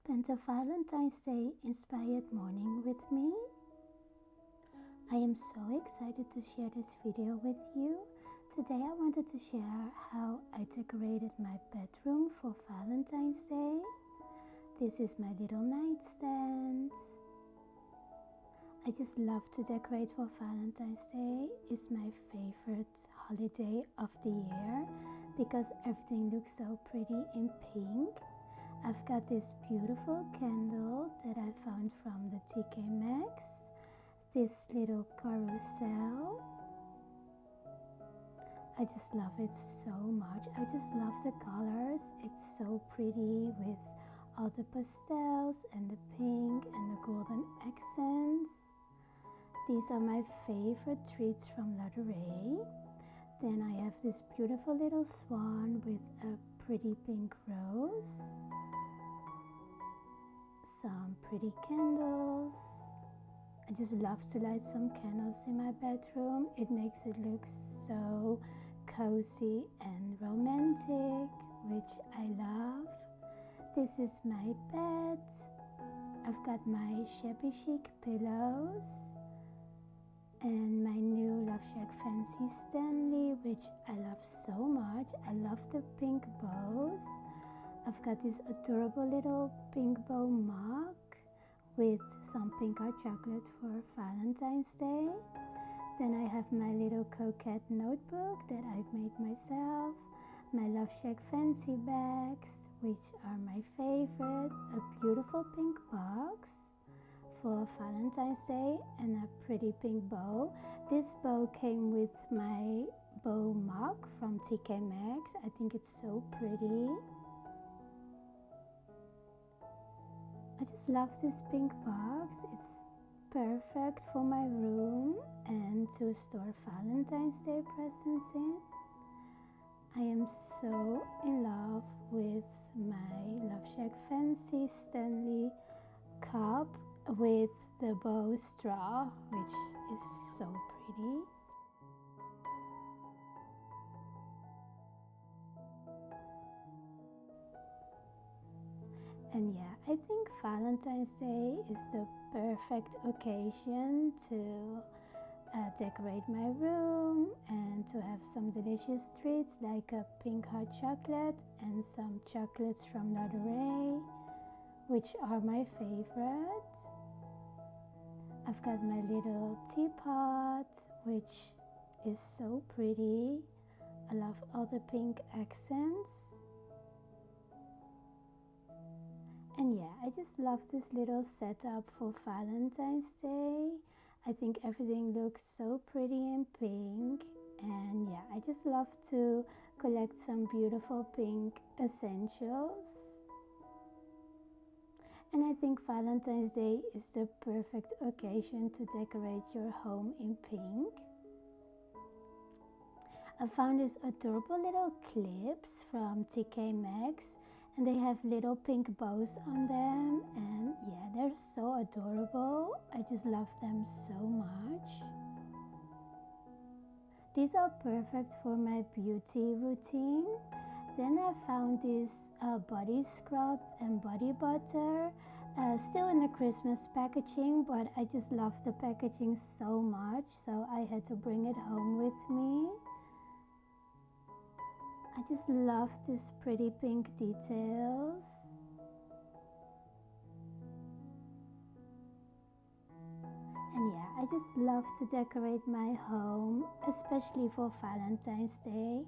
Spend a Valentine's Day inspired morning with me. I am so excited to share this video with you. Today I wanted to share how I decorated my bedroom for Valentine's Day. This is my little nightstand. I just love to decorate for Valentine's Day. It's my favorite holiday of the year because everything looks so pretty in pink. I've got this beautiful candle that I found from the CHIC, this little carousel. I just love it so much. I just love the colors. It's so pretty with all the pastels and the pink and the golden accents. These are my favorite treats from La Rey. Then I have this beautiful little swan with a pretty pink rose. Some pretty candles. I just love to light some candles in my bedroom. It makes it look so cozy and romantic, which I love. This is my bed. I've got my shabby chic pillows and my new Love Shack Fancy Stanley, which I love so much. I love the pink bows. I've got this adorable little pink bow mug with some pink hot chocolate for Valentine's Day. Then I have my little coquette notebook that I've made myself. My Love Shack Fancy bags, which are my favorite. A beautiful pink box for Valentine's Day and a pretty pink bow. This bow came with my bow mug from CHIC. I think it's so pretty. I just love this pink box. It's perfect for my room and to store Valentine's Day presents in. I am so in love with my Love Shack Fancy Stanley cup with the bow straw, which is so pretty. And yeah, I think Valentine's Day is the perfect occasion to decorate my room and to have some delicious treats like a pink hot chocolate and some chocolates from La Rey, which are my favorite. I've got my little teapot, which is so pretty. I love all the pink accents. And yeah, I just love this little setup for Valentine's Day. I think everything looks so pretty in pink. And yeah, I just love to collect some beautiful pink essentials. And I think Valentine's Day is the perfect occasion to decorate your home in pink. I found these adorable little clips from CHIC, and they have little pink bows on them, and yeah, they're so adorable. I just love them so much. These are perfect for my beauty routine. Then I found this body scrub and body butter, still in the Christmas packaging, but I just love the packaging so much, so I had to bring it home with me. I just love these pretty pink details. And yeah, I just love to decorate my home, especially for Valentine's Day.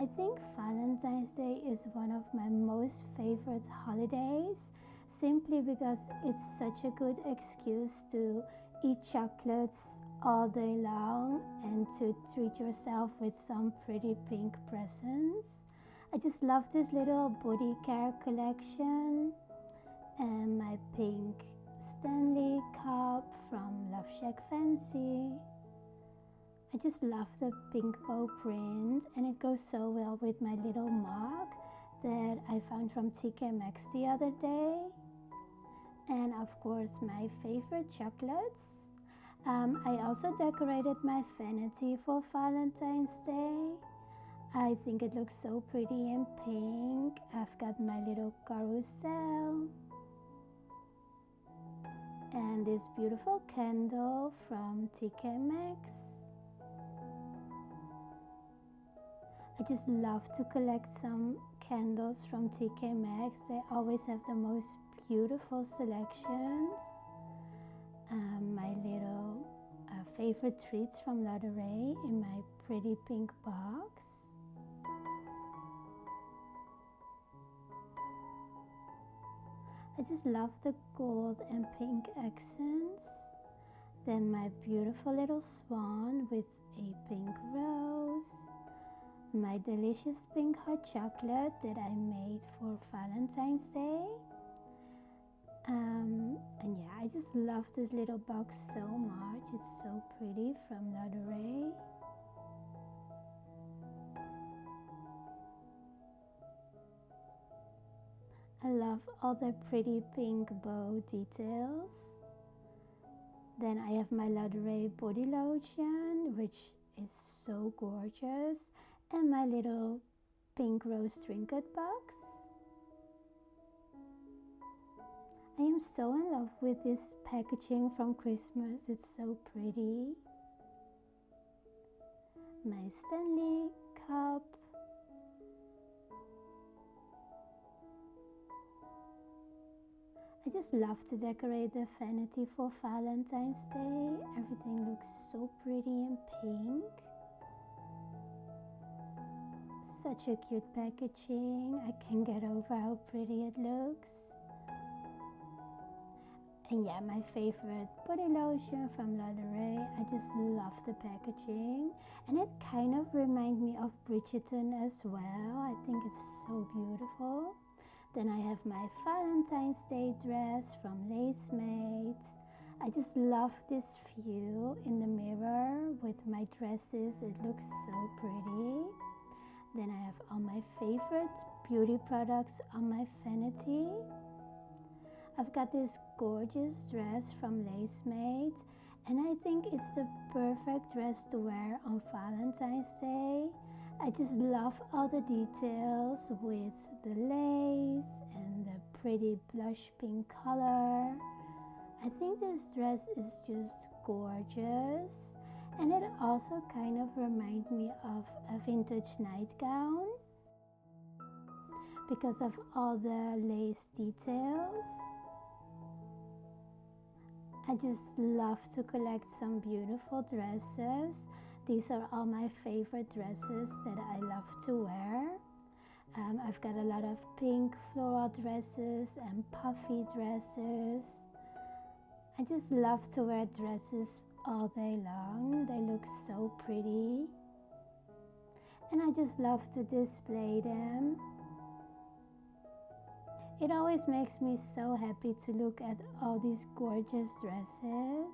I think Valentine's Day is one of my most favorite holidays, simply because it's such a good excuse to eat chocolates all day long and to treat yourself with some pretty pink presents. I just love this little body care collection and my pink Stanley cup from Love Shack Fancy. I just love the pink bow print, and it goes so well with my little mug that I found from CHIC the other day. And of course my favorite chocolates. I also decorated my vanity for Valentine's Day. I think it looks so pretty in pink. I've got my little carousel. and this beautiful candle from CHIC. I just love to collect some candles from CHIC. They always have the most beautiful selections. My little favorite treats from Ladurée in my pretty pink box. I just love the gold and pink accents. Then my beautiful little swan with a pink rose. My delicious pink hot chocolate that I made for Valentine's Day. And yeah, I just love this little box so much. It's so pretty from Ladurée. I love all the pretty pink bow details. Then I have my Ladurée body lotion, which is so gorgeous, and my little pink rose trinket box. I am so in love with this packaging from Christmas. It's so pretty. My Stanley cup. I just love to decorate the vanity for Valentine's Day. Everything looks so pretty and pink. Such a cute packaging. I can't get over how pretty it looks. And yeah, my favorite body lotion from Ladurée. I just love the packaging. And it kind of reminds me of Bridgerton as well. I think it's so beautiful. Then I have my Valentine's Day dress from Lacemade. I just love this view in the mirror with my dresses. It looks so pretty. Then I have all my favorite beauty products on my vanity. I've got this gorgeous dress from Lacemade, and I think it's the perfect dress to wear on Valentine's Day. I just love all the details with the lace and the pretty blush pink color. I think this dress is just gorgeous, and it also kind of reminds me of a vintage nightgown because of all the lace details. I just love to collect some beautiful dresses. These are all my favorite dresses that I love to wear. I've got a lot of pink floral dresses and puffy dresses. I just love to wear dresses all day long. They look so pretty. And I just love to display them. It always makes me so happy to look at all these gorgeous dresses.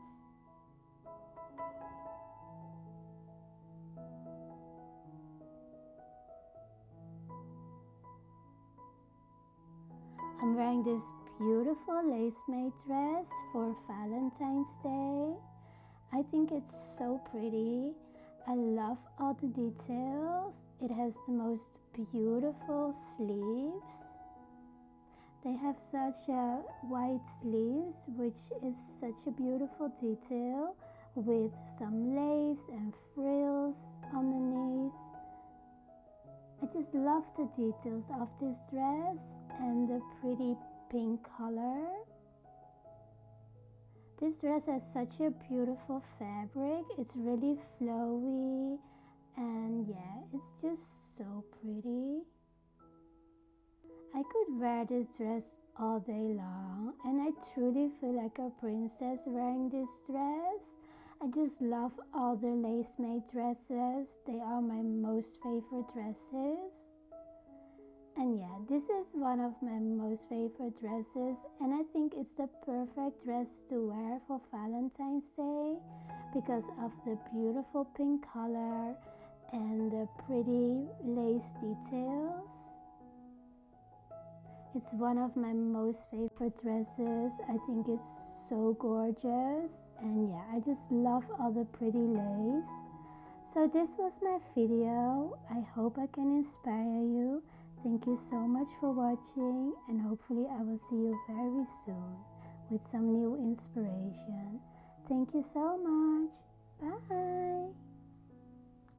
I'm wearing this beautiful Lacemade dress for Valentine's Day. I think it's so pretty. I love all the details. It has the most beautiful sleeves. They have such wide sleeves, which is such a beautiful detail with some lace and frills underneath. I just love the details of this dress and the pretty pink color. This dress has such a beautiful fabric. It's really flowy, and yeah, it's just so pretty. I could wear this dress all day long, and I truly feel like a princess wearing this dress. I just love all the Lacemade dresses. They are my most favorite dresses. And yeah, this is one of my most favorite dresses, and I think it's the perfect dress to wear for Valentine's Day because of the beautiful pink color and the pretty lace details. It's one of my most favorite dresses. I think it's so gorgeous, and yeah, I just love all the pretty lace. So this was my video. I hope I can inspire you. Thank you so much for watching, and hopefully I will see you very soon with some new inspiration. Thank you so much.